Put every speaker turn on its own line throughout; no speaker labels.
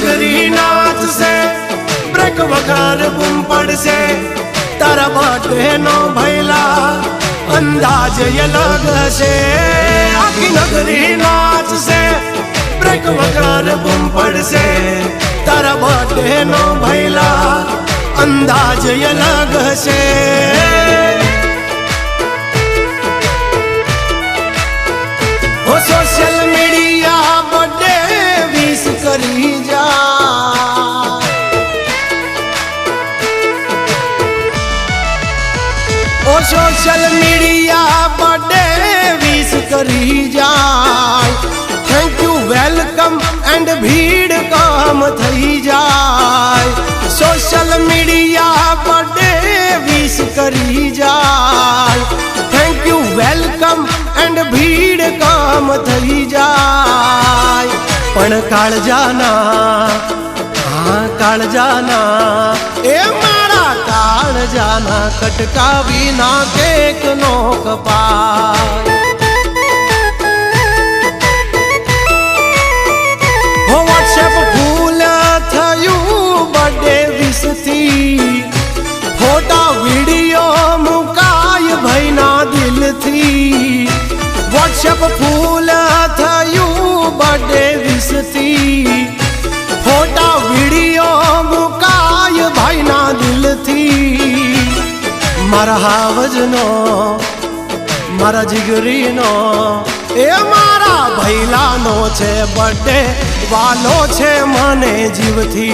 नगरी नाच से ब्रेक वगर बूम पड़ से तारा बर्थडे नो भैला अंदाज ये लग से आखी नगरी नाच से ब्रेक वगर बूम पड़ से तारा बर्थडे नो भैला अंदाज ये लग से ओ सोशल मीडिया बर्थडे विश करी जा ओ सोशल मीडिया बर्थडे विश करी जाए थैंक यू वेलकम एंड भीड़ काम थई जाए सोशल मीडिया बर्थडे विश करी जाए थैंक यू वेलकम एंड भीड़ काम थई जाए पण काल जाना हाँ काल जाना ए मारा काल जाना कटका बिना केक नो कपाय हो व्हाट्सएप फूल थयू बर्थडे विश थी फोटा वीडियो मुकाय भैना दिल थी व्हाट्सएप फूल थयू बर्थडे विश थी फोटा वीडियो मुकाय भाईना दिल थी मारा हावजनो मारा जिगरीनो ए मारा भैला नो छे बर्थडे वालो छे मने जीव थी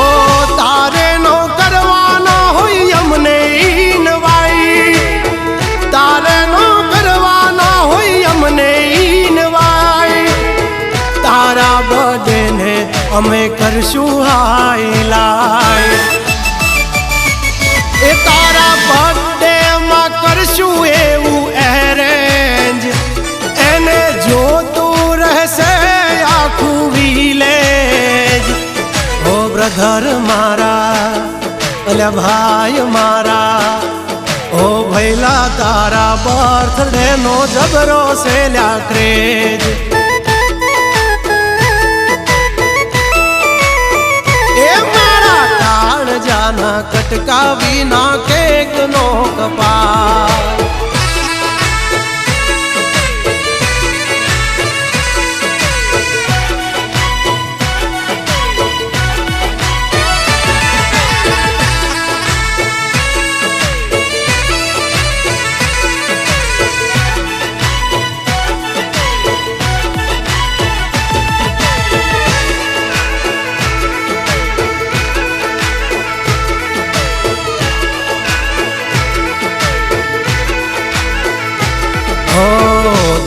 ओ तारे नो करवानो होई हमने इनवाई तारे नो करवाना होई हमने इनवाई तारा बर्थडे ने अमे करशु हाईलाइट ए तारा बर्थडे में करशु एवं अरेंज एने जो तू रहसे आखू विलेज ओ ब्रदर मारा अल्या भाई मारा ओ भैला तारा बर्थडे नो जबरो से ल्या क्रेज ए मारा काल जाना कटका बिना केक नो कपाय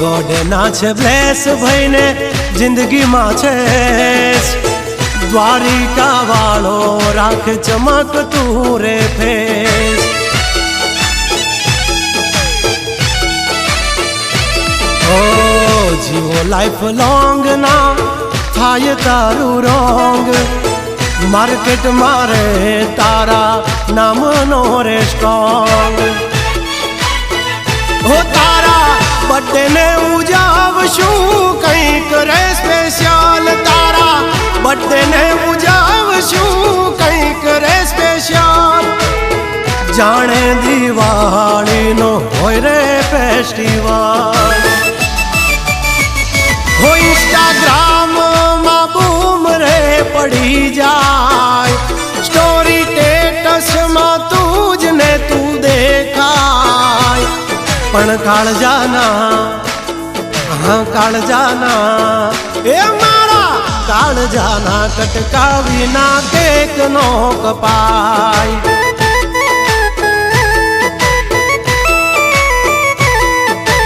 गॉड ना छे ब्लेस भाईने जिंदगी में छे द्वारिका वालो राख चमक तू रे फेस ओ जीवो लाइफ लॉन्ग ना थाय तारू रोंग मार्केट मारे तारा नाम नो रे स्ट्रॉन्ग हो तारा बर्थडे ने उजावशु कहीं करे स्पेशल तारा बर्थडे ने उजावशु कहीं करे स्पेशल जाने दिवाली नो होय रे फेस्टिवल हो इंस्टाग्राम में बूम रे पड़ी जाए स्टोरी स्टेटस में तुझ ने तू देखाय पण काल जाना हाँ काल जाना ए मारा काल जाना कटका बिना केक नो कपाय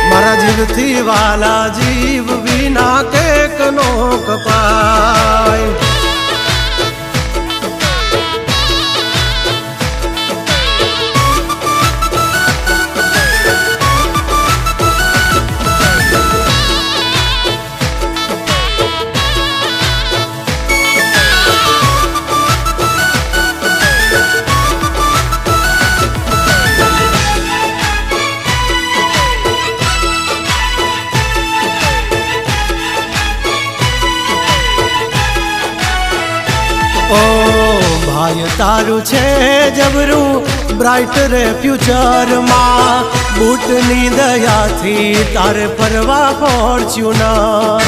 मारा जीव थी वाला जीव बिना केक नो कपाय ભાઈ તારું છે જબરું બ્રાઇટ રે ફ્યુચરમાં બૂટની દયાથી તારે ફરવા ફોર્ચ્યુનર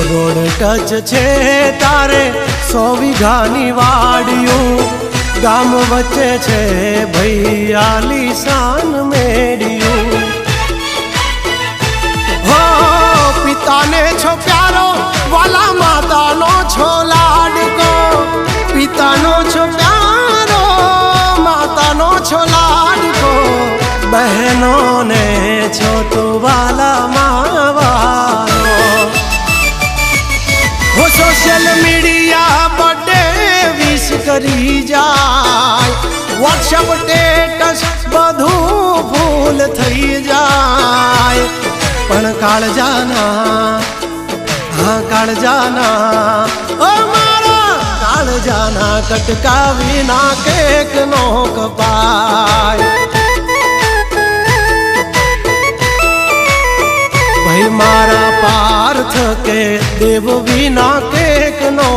રોડ ટચ છે તારે 100 વીઘાની વાડિયું ગામ વચ્ચે છે ભૈયાલી શાન મેડિયું હો પિતાને છો પ્યારો વાલા માતાનો છો લાડકો પિતાનો છો પ્યારો માતાનો છો લાડકો બહેનોને છો તો વાલા માવાનો સોશિયલ મીડિયા બર્થડે વિશ કરી જાય વોટ્સઅપ સ્ટેટસ બધું ભૂલ થઈ જાય પણ કાળજાના ઓ મારા કાળજાના કટકા વિના કેક નો કપાય ભાઈ મારા પાર્થ કે દેવ વિના કેક નો